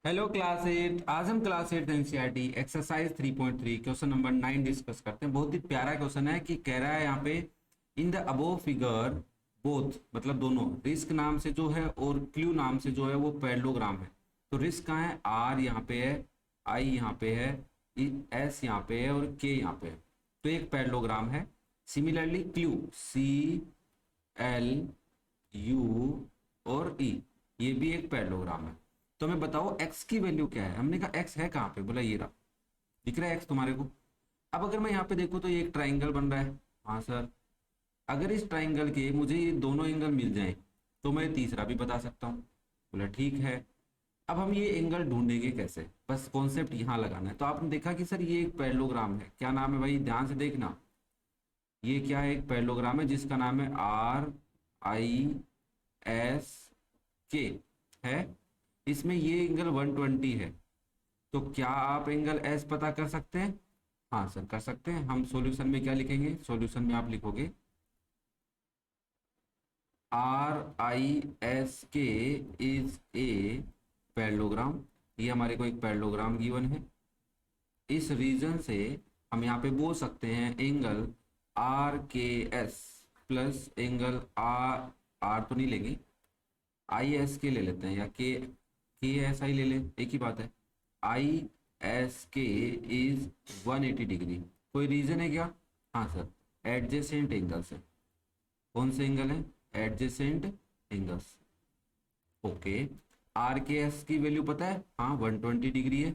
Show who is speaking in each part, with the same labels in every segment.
Speaker 1: Hello class 8। आज हम class 8 NCERT exercise 3.3 question number 9 discuss करते हैं। बहुत ही प्यारा क्वेश्चन है कि कह रहा है यहाँ पे in the above figure both मतलब दोनों रिस्क नाम से जो है और क्यू नाम से जो है वो पैरेललोग्राम है। तो रिस्क कहाँ है? आर यहाँ पे है, आई यहाँ पे है, एस यहाँ पे है और के यहाँ पे है। तो एक पैरेललोग्राम है। Similarly Q C L U और ई ये भी एक पैरेललोग्राम है। तो हमें बताओ एक्स की वैल्यू क्या है। हमने कहा एक्स है कहाँ पे, बोला ये रहा, दिख रहा है एक्स तुम्हारे को। अब अगर मैं यहाँ पे देखूँ तो ये एक ट्राइंगल बन रहा है। हाँ सर, अगर इस ट्राइंगल के मुझे ये दोनों एंगल मिल जाएं तो मैं तीसरा भी बता सकता हूँ। बोला ठीक है। अब हम ये एंगल ढूंढेंगे कैसे, बस कॉन्सेप्ट यहाँ लगाना है। तो आपने देखा कि सर ये एक पैरेललोग्राम है। क्या नाम है भाई, ध्यान से देखना। ये क्या है? एक पैरेललोग्राम है जिसका नाम है आर आई एस के है। इसमें ये एंगल 120 है। तो क्या आप एंगल एस पता कर सकते हैं? हाँ सर कर सकते हैं। हम सॉल्यूशन में क्या लिखेंगे? सॉल्यूशन में आप लिखोगे आर आई एस के इज ए पैरेललोग्राम। ये हमारे को एक पैरेललोग्राम गिवन है। इस रीजन से हम यहाँ पे बोल सकते हैं angle R K S plus angle R, R तो नहीं लेंगे, आई एस के ले लेते हैं या के एस आई ले लें, एक ही बात है। आई एस के इज 180 डिग्री। कोई रीजन है क्या? हाँ सर, एडजेसेंट एंगल्स है। कौन से एंगल है? Adjacent angles. Okay, are K S की वैल्यू पता है? हाँ 120 डिग्री है,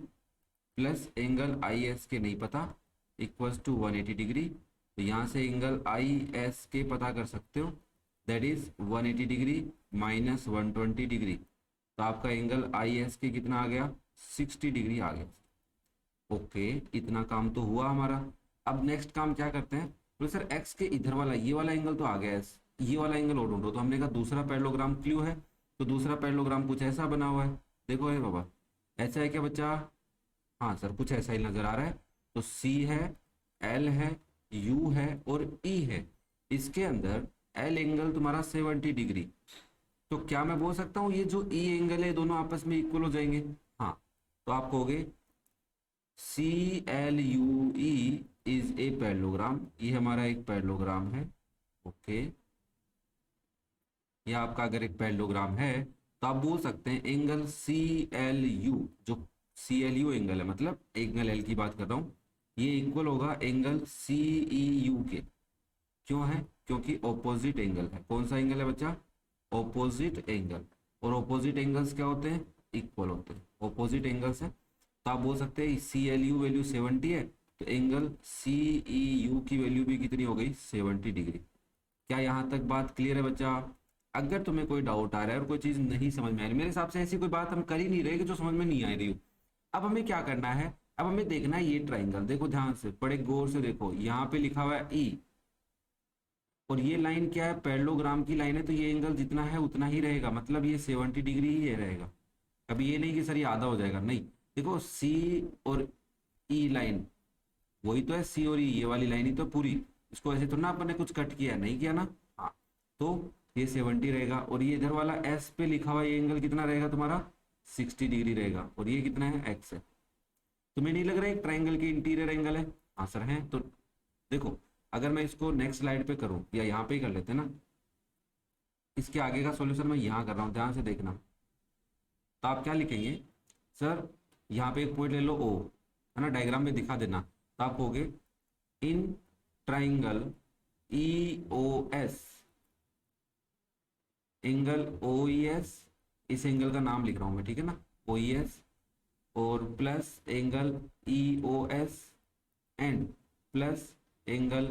Speaker 1: प्लस एंगल आई एस के नहीं पता, इक्वल्स टू 180 डिग्री। तो यहाँ से एंगल आई एस के पता कर सकते हो, that is 180 degree minus 120 degree. तो आपका एंगल आई एस के कितना आ गया? 60 डिग्री आ गया। ओके, इतना काम तो हुआ हमारा। अब नेक्स्ट काम क्या करते हैं? तो सर एक्स के इधर वाला ये वाला एंगल तो आ गया है, ये वाला एंगल और ढूंढो। तो हमने कहा दूसरा पैरेललोग्राम क्यों है, तो दूसरा पैरेललोग्राम कुछ ऐसा बना हुआ है। देखो है बाबा, ऐसा है क्या बच्चा? हाँ सर कुछ ऐसा ही नजर आ रहा है। तो सी है, एल है, यू है और ई है। इसके अंदर एल एंगल तुम्हारा 70 डिग्री। तो क्या मैं बोल सकता हूँ ये जो ई एंगल है दोनों आपस में इक्वल हो जाएंगे? हाँ, तो आप कहोगे C L U E is a parallelogram. ये हमारा एक पैरेललोग्राम है। ओके, ये आपका अगर एक पैरेललोग्राम है तो आप बोल सकते हैं एंगल सी एल यू, जो सी एल यू एंगल है मतलब एंगल एल की बात कर रहा हूं, ये इक्वल होगा एंगल सी ई यू के। क्यों है? क्योंकि ऑपोजिट एंगल है। कौन सा एंगल है बच्चा? Opposite angle. और ऑपोजिट एंगल्स क्या होते हैं? इक्वल होते हैं। ऑपोजिट एंगल्स है तो आप बोल सकते हैं सी एल यू वैल्यू 70 है तो एंगल सी ई यू की वैल्यू भी कितनी हो गई? 70 डिग्री। क्या यहाँ तक बात क्लियर है बच्चा? अगर तुम्हें कोई डाउट आ रहा है और कोई चीज नहीं समझ में आ रही, मेरे हिसाब से ऐसी कोई बात हम कर ही नहीं रहे कि जो समझ में नहीं आ रही हो। अब हमें क्या करना है? अब हमें देखना है ये ट्राइंगल। देखो ध्यान से, बड़े गौर से देखो, यहाँ पे लिखा हुआ है ई और ये लाइन क्या है? पैरेललोग्राम की लाइन है। तो ये एंगल जितना है उतना ही रहेगा, मतलब ये 70 डिग्री ही ये रहेगा। अभी ये नहीं कि सर ये आधा हो जाएगा, नहीं। देखो सी और ई लाइन वही तो है, सी और ई ये वाली लाइन ही तो पूरी। इसको ऐसे तो ना अपन ने कुछ कट किया, नहीं किया ना। हाँ, तो ये 70 रहेगा और ये इधर वाला एस पे लिखा हुआ ये एंगल कितना रहेगा तुम्हारा? 60 डिग्री रहेगा। और ये कितना है? एक्स है। तुम्हें नहीं लग रहा है एक ट्राइंगल की इंटीरियर एंगल है? हाँ सर है। तो देखो, अगर मैं इसको नेक्स्ट स्लाइड पे करूं या यहाँ पे ही कर लेते हैं ना, इसके आगे का सॉल्यूशन मैं यहाँ कर रहा हूँ, ध्यान से देखना। तो आप क्या लिखेंगे? सर यहाँ पे एक पॉइंट ले लो ओ, है ना, डायग्राम में दिखा देना। तो आप कहोगे in triangle E O S, angle O E S, इस एंगल का नाम लिख रहा हूं मैं, ठीक है ना, ओ ई एस, और plus angle E O S and plus angle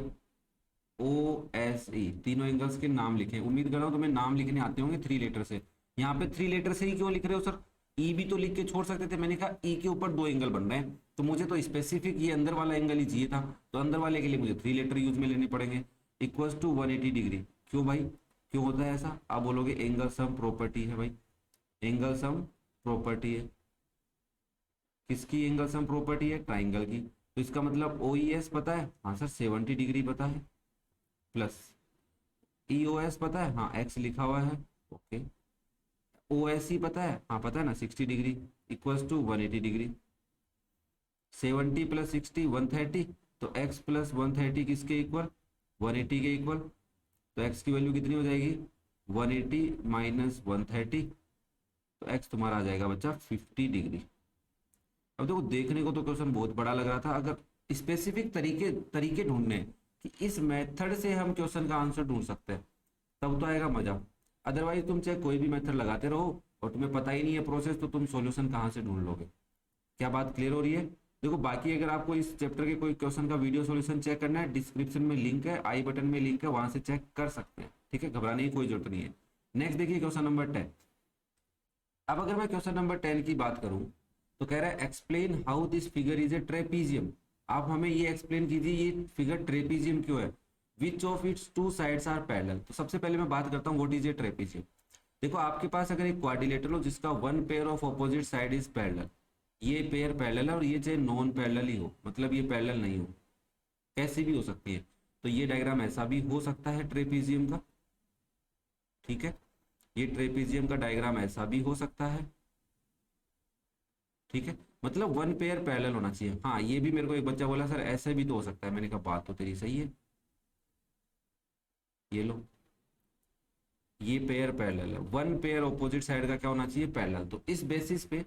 Speaker 1: O S E, तीनों एंगल्स के नाम लिखे। उम्मीद कर रहा हूं तुम्हें नाम लिखने आते होंगे 3 लेटर से। यहाँ पे 3 लेटर से ही क्यों लिख रहे हो सर? ई भी तो लिख के छोड़ सकते थे। मैंने कहा ई के ऊपर 2 एंगल बन रहे हैं तो मुझे तो स्पेसिफिक ये अंदर वाला एंगल ही चाहिए था। तो अंदर वाले के लिए मुझे 3 लेटर यूज में लेने पड़ेंगे। इक्वल्स टू 180 डिग्री। क्यों भाई, क्यों होता है ऐसा? आप बोलोगे एंगल सम प्रॉपर्टी है भाई। एंगल सम प्रॉपर्टी है किसकी? एंगल सम प्रॉपर्टी है ट्राइंगल की। तो इसका मतलब ओ ई एस पता है? हाँ सर 70 डिग्री पता है। प्लस ई ओ एस पता है? हाँ एक्स लिखा हुआ है। ओके, ओ एस सी पता है, हाँ पता है ना, 60 degree equals to 180 degree. 70 plus 60 130, तो x प्लस 130 किसके इक्वल, 180 के इक्वल। तो x की वैल्यू कितनी हो जाएगी, 180 माइनस 130, तो x तुम्हारा आ जाएगा बच्चा 50 डिग्री। अब देखो देखने को तो क्वेश्चन बहुत बड़ा लग रहा था, अगर स्पेसिफिक तरीके तरीके ढूंढने कि इस मेथड से हम क्वेश्चन का आंसर ढूंढ सकते हैं तब तो आएगा मजा। अदरवाइज तुम चाहे कोई भी मेथड लगाते रहो और तुम्हें पता ही नहीं है प्रोसेस, तो तुम सॉल्यूशन कहाँ से ढूंढ लोगे। क्या बात क्लियर हो रही है। देखो बाकी अगर आपको इस चैप्टर के कोई क्वेश्चन का वीडियो सॉल्यूशन चेक करना है, डिस्क्रिप्शन में लिंक है, आई बटन में लिंक है, वहां से चेक कर सकते हैं, ठीक है, घबराने की कोई जरूरत नहीं है। नेक्स्ट देखिए क्वेश्चन नंबर 10। अब अगर मैं क्वेश्चन नंबर 10 की बात करूं तो कह रहा है explain how this figure is a trapezium. आप हमें ये एक्सप्लेन कीजिए ये फिगर ट्रेपीजियम क्यों है, which of its two sides are parallel. तो सबसे पहले मैं बात करता हूँ व्हाट इज ए ट्रेपीजियम। देखो आपके पास अगर एक क्वाड्रिलेटरल हो जिसका one pair of opposite side is parallel, ये पेयर पैरेलल है और ये चाहे नॉन पैरेलल ही हो, मतलब ये पैरेलल नहीं हो, कैसी भी हो सकती है, तो ये डायग्राम ऐसा भी हो सकता है ट्रेपीजियम का, ठीक है, ये ट्रेपीजियम का डायग्राम ऐसा भी हो सकता है, ठीक है, मतलब वन पेयर पैरेलल होना चाहिए। हाँ ये भी मेरे को एक बच्चा बोला सर ऐसे भी तो हो सकता है, मैंने कहा बात तो तेरी सही है, ये लो ये पेयर पैरेलल है, वन पेयर ऑपोजिट साइड का क्या होना चाहिए, पैरेलल। तो इस बेसिस पे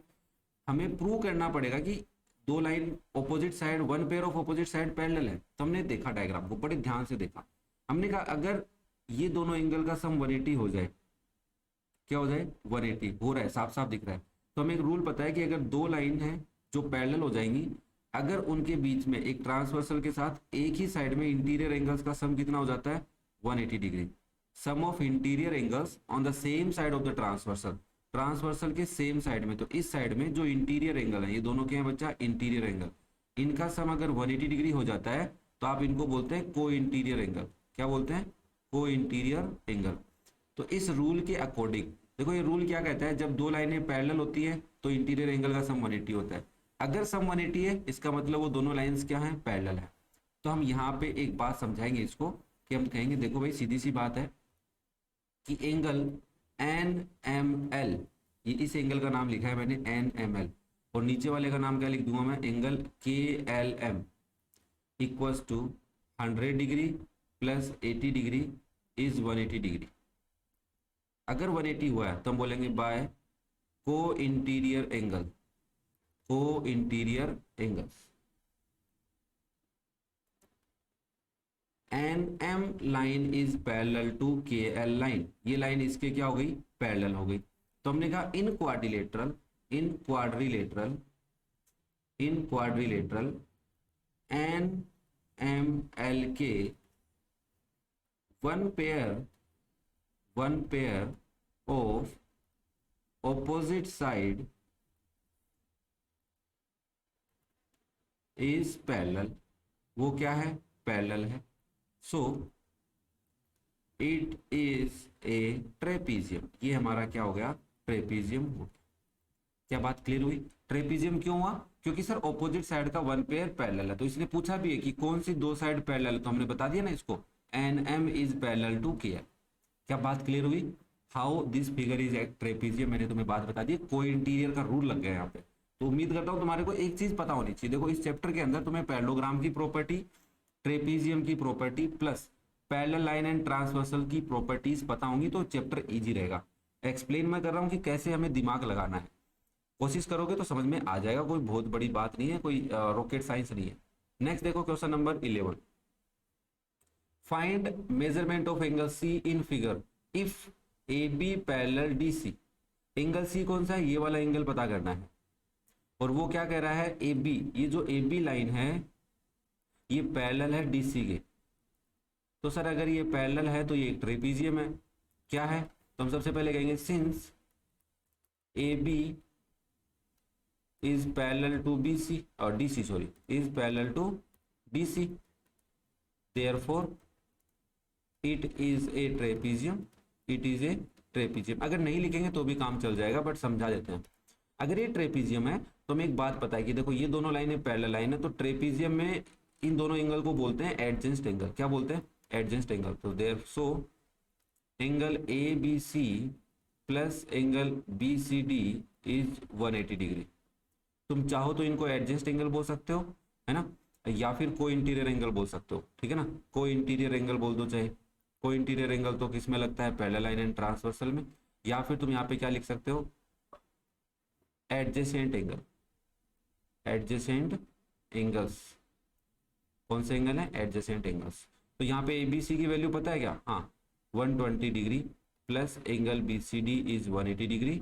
Speaker 1: हमें प्रूव करना पड़ेगा कि दो line opposite side, one pair of opposite side parallel है। तो हमने देखा डायग्राम को बड़े ध्यान से देखा, हमने कहा अगर ये दोनों एंगल का सम 180 हो जाए, क्या हो जाए 180 हो रहा है, साफ साफ दिख रहा है, तो हमें एक रूल पता है कि अगर दो लाइन है जो पैरेलल हो जाएंगी, अगर उनके बीच में एक ट्रांसवर्सल के साथ एक ही साइड में इंटीरियर एंगल्स का सम कितना हो जाता है 180 degree. Sum of interior angles on the same side of the transversal, transversal के सेम साइड में, तो इस साइड में जो इंटीरियर एंगल है, ये दोनों के हैं बच्चा इंटीरियर एंगल, इनका सम अगर 180 डिग्री हो जाता है तो आप इनको बोलते हैं को इंटीरियर एंगल। क्या बोलते हैं, को इंटीरियर एंगल। तो इस रूल के अकॉर्डिंग देखो ये रूल क्या कहता है, जब दो लाइनें पैरेलल होती है तो इंटीरियर एंगल का सम 180 होता है। अगर सम 180 है इसका मतलब वो दोनों लाइंस क्या है, पैरेलल है। तो हम यहाँ पे एक बात समझाएंगे इसको कि हम कहेंगे देखो भाई सीधी सी बात है कि एंगल एन एम एल, ये इस एंगल का नाम लिखा है मैंने एन एम एल, और नीचे वाले का नाम क्या लिख दूंगा मैं, angle K L M, equals to 100 degree plus 80 degree is 180 degree. अगर 180 हुआ है तो हम बोलेंगे by co interior angle, co interior angles. N M line is parallel to K L line, ये लाइन इसके क्या हो गई, पैरेलल हो गई। तो हमने कहा in quadrilateral, in quadrilateral, in quadrilateral N M L के one pair of opposite side is parallel, वो क्या है, पैरेलल है। So it is a trapezium, ये हमारा क्या हो गया, ट्रेपीजियम हो गया। क्या बात क्लियर हुई। ट्रेपीजियम क्यों हुआ, क्योंकि सर ऑपोजिट साइड का वन पेयर पैरेलल है, तो इसने पूछा भी है कि कौन सी दो साइड पैरेलल है, तो हमने बता दिया ना इसको N M is parallel to K L. क्या बात क्लियर हुई। How this figure is trapezium, मैंने तुम्हें बात बता दी, कोई इंटीरियर का रूल लग गया यहाँ पे। तो उम्मीद करता हूँ तुम्हारे को एक चीज पता होनी चाहिए। देखो इस चैप्टर के अंदर तुम्हें पैरेललोग्राम की प्रॉपर्टी, ट्रेपीजियम की property plus parallel line and transversal की प्रॉपर्टीज पता होंगी तो चैप्टर इजी रहेगा। एक्सप्लेन मैं कर रहा हूँ कि कैसे हमें दिमाग लगाना है, कोशिश करोगे तो समझ में आ जाएगा, कोई बहुत बड़ी बात नहीं है, कोई रॉकेट साइंस नहीं है। नेक्स्ट देखो question number 11, find measurement of angle C in figure if A B parallel D C. Angle C कौन सा है, ये वाला एंगल पता करना है, और वो क्या कह रहा है ए बी, ये जो ए बी लाइन है ये पैरेलल है डी सी के। तो सर अगर ये पैरेलल है तो ये एक ट्रेपीजियम है, क्या है, तो हम सबसे पहले कहेंगे since A B is parallel to B C और D C, sorry is parallel to D C, therefore it is a trapezium, it is a trapezium. अगर नहीं लिखेंगे तो भी काम चल जाएगा, बट समझा देते हैं। अगर ये ट्रेपीजियम है तो हमें एक बात पता है कि देखो ये दोनों लाइनें पैरेलल लाइन है, तो ट्रेपीजियम में इन दोनों एंगल को बोलते हैं एडजेंस्ट एंगल। क्या बोलते हैं, एडजेंस्ट एंगल। तो there so angle A B C plus angle B C D is 180 degree. तुम चाहो तो इनको एडजस्ट एंगल बोल सकते हो, है ना, या फिर को इंटीरियर एंगल बोल सकते हो, ठीक है ना। को इंटीरियर एंगल बोल दो चाहे। को इंटीरियर एंगल तो किस में लगता है, पैरेलल लाइन एंड ट्रांसवर्सल में। या फिर तुम यहाँ पे क्या लिख सकते हो, एडजेसेंट एंगल। एडजेसेंट एंगल्स कौन से एंगल है, एडजेसेंट एंगल्स। तो यहाँ पे एबीसी की वैल्यू पता है क्या, हाँ 120 degree plus angle BCD is 180 degree.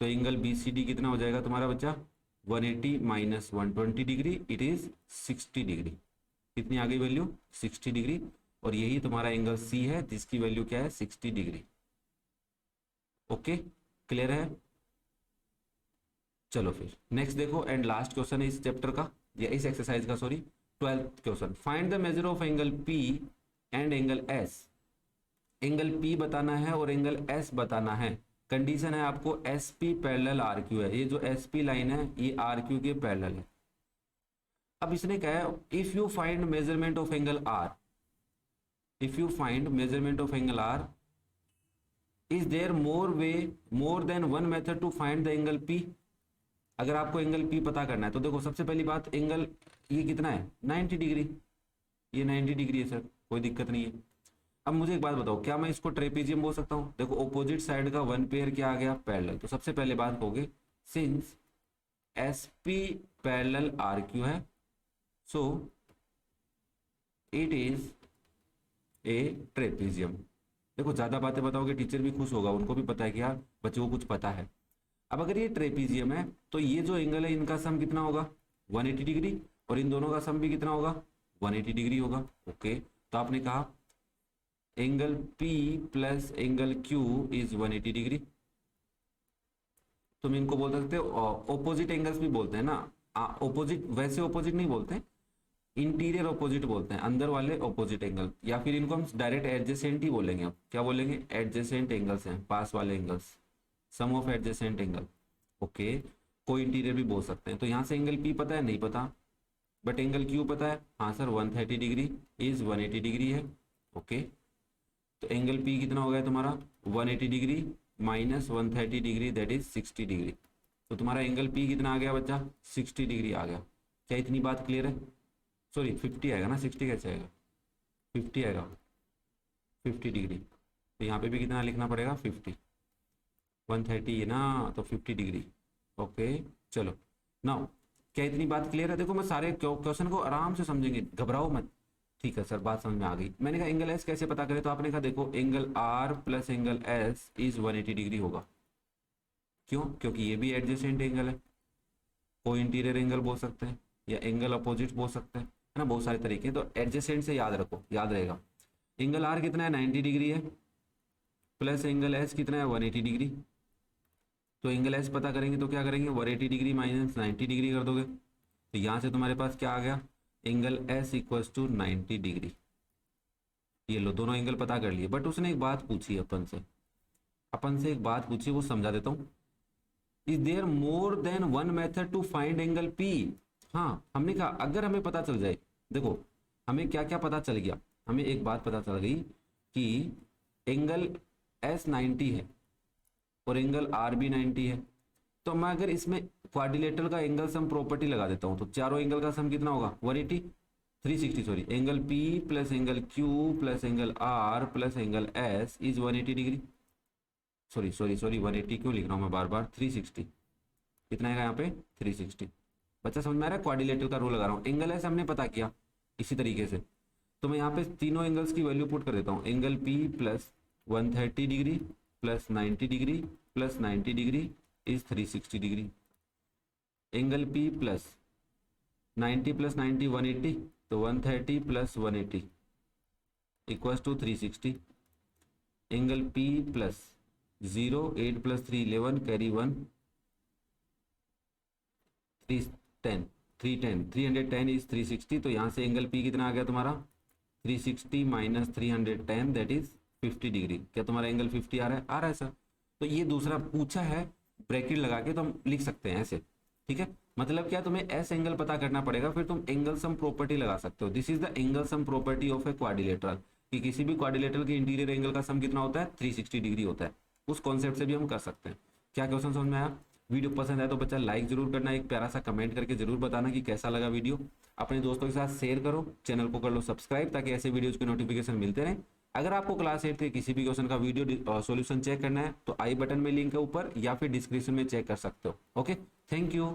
Speaker 1: तो एंगल बीसीडी कितना हो जाएगा तुम्हारा बच्चा, 180 minus 120 degree, it is 60 degree. कितनी आ गई वैल्यू, 60 डिग्री। और यही तुम्हारा एंगल सी है जिसकी वैल्यू क्या है, 60 डिग्री। ओके, क्लियर है। चलो फिर नेक्स्ट देखो, एंड लास्ट क्वेश्चन है इस चैप्टर का, या इस एक्सरसाइज का, sorry 12th question. Find the measure of angle P and angle S. Angle P बताना है और एंगल एस बताना है। कंडीशन है आपको S P parallel R Q है, ये जो एस पी लाइन है ये आर क्यू के पैरेलल है। अब इसने कहा है if you find measurement of angle R, if you find measurement of angle R, is there more than one method to find the angle P. अगर आपको एंगल पी पता करना है तो देखो सबसे पहली बात, एंगल ये कितना है, 90 डिग्री, ये 90 डिग्री है सर, कोई दिक्कत नहीं है। अब मुझे एक बात बताओ, क्या मैं इसको ट्रेपेजियम बोल सकता हूँ। देखो ऑपोजिट साइड का वन पेयर क्या आ गया, पैरेलल। तो सबसे पहले बात कहोगे since S P parallel R Q है, so it is a trapezium. देखो ज्यादा बातें बताओगे टीचर भी खुश होगा, उनको भी पता है कि यार बच्चे को कुछ पता है। अब अगर ये ट्रेपेजियम है तो ये जो एंगल है इनका सम कितना होगा, 180 डिग्री, और इन दोनों का सम भी कितना होगा, 180 डिग्री होगा। ओके, तो आपने कहा angle P plus angle Q is 180 degree. तुम इनको बोल सकते हो ऑपोजिट एंगल्स भी बोलते हैं ना, ऑपोजिट, वैसे ऑपोजिट नहीं बोलते, इंटीरियर ऑपोजिट बोलते हैं, अंदर वाले ऑपोजिट एंगल, या फिर इनको हम डायरेक्ट एडजेसेंट ही बोलेंगे। अब क्या बोलेंगे, एडजेसेंट एंगल्स हैं, पास वाले angles, sum of adjacent angle. Okay, co interior भी बोल सकते हैं। तो यहाँ से एंगल P पता है, नहीं पता, बट एंगल Q पता है, हाँ सर 130 डिग्री इज 180 डिग्री है। ओके, तो एंगल P कितना हो गया तुम्हारा, 180 degree minus 130 degree, that is 60 degree. तो तुम्हारा एंगल P कितना आ गया बच्चा, 60 डिग्री आ गया। क्या इतनी बात क्लियर है, सॉरी 50 आएगा ना, 60 कैसे आएगा, 50 आएगा, 50 डिग्री। तो यहाँ पे भी कितना लिखना पड़ेगा, 50, 130 है ना, तो 50 डिग्री। ओके चलो नाउ, क्या इतनी बात क्लियर है। देखो मैं सारे क्वेश्चन को आराम से समझेंगे, घबराओ मत, ठीक है सर बात समझ में आ गई। मैंने कहा एंगल एस कैसे पता करें, तो आपने कहा देखो angle R plus angle S is 180 degree होगा। क्यों, क्योंकि ये भी एडजेसेंट एंगल है, को इंटीरियर एंगल बोल सकते हैं या एंगल अपोजिट बोल सकते हैं, है ना, बहुत सारे तरीके। तो एडजेसेंट से याद रखो, याद रहेगा। एंगल आर कितना है, 90 डिग्री है, प्लस एंगल एस कितना है, 180 डिग्री। तो एंगल एस पता करेंगे तो क्या करेंगे, 180 डिग्री माइनस 90 डिग्री कर दोगे। तो यहाँ से तुम्हारे पास क्या आ गया, angle S equals to 90 degree. ये लो, दोनों एंगल पता कर लिए। बट उसने एक बात पूछी अपन से एक बात पूछी, वो समझा देता हूँ। Is there more than one method to find angle P. हाँ, हमने कहा अगर हमें पता चल जाए, देखो हमें क्या क्या पता चल गया, हमें एक बात पता चल गई कि एंगल एस 90 है और एंगल आर भी 90 है। तो मैं अगर इसमें क्वाड्रिलेटरल का एंगल सम प्रॉपर्टी लगा देता हूं, तो चारों एंगल का सम कितना होगा, 180, 360 sorry, angle P plus angle Q plus angle R plus angle S is 180 degree. Sorry 180 क्यों लिख रहा हूं मैं बार बार, 360। कितना आएगा यहाँ पे, 360। बच्चा समझ में आ रहा है, क्वाड्रिलेटरल का रूल लगा रहा हूँ। एंगल एस हमने पता किया इसी तरीके से, तो मैं यहाँ पे तीनों एंगल्स की वैल्यू पुट कर देता हूँ। Angle P plus 130 degree plus 90 degree plus 90 degree is 360 degree. Angle P plus 90 plus 90 180, तो 130 plus 180 equals to 360। Angle P plus 0, 8 plus 3 11, carry 1, 310 is 360। तो यहाँ से एंगल P कितना आ गया तुम्हारा, 360 माइनस 310 दैट इज 50 डिग्री। क्या तुम्हारा एंगल 50 आ रहा है, आ रहा है सर। तो ये दूसरा पूछा है, ब्रैकेट लगा के तो हम लिख सकते हैं ऐसे, ठीक है। मतलब क्या, तुम्हें एस एंगल पता करना पड़ेगा, फिर तुम एंगल सम प्रॉपर्टी लगा सकते हो। This is the angle sum property of a quadrilateral, कि किसी भी क्वाड्रिलेटरल के इंटीरियर एंगल का सम कितना होता है, 360 डिग्री होता है। उस कॉन्सेप्ट से भी हम कर सकते हैं। क्या क्वेश्चन समझ में आया? वीडियो पसंद आए तो बच्चा लाइक जरूर करना, एक प्यारा सा कमेंट करके जरूर बताना कि कैसा लगा वीडियो। अपने दोस्तों के साथ शेयर करो, चैनल को कर लो सब्सक्राइब ताकि ऐसे वीडियोज के नोटिफिकेशन मिलते रहे। अगर आपको क्लास 8 के किसी भी क्वेश्चन का वीडियो सॉल्यूशन चेक करना है तो आई बटन में लिंक है ऊपर, या फिर डिस्क्रिप्शन में चेक कर सकते हो। Okay, thank you.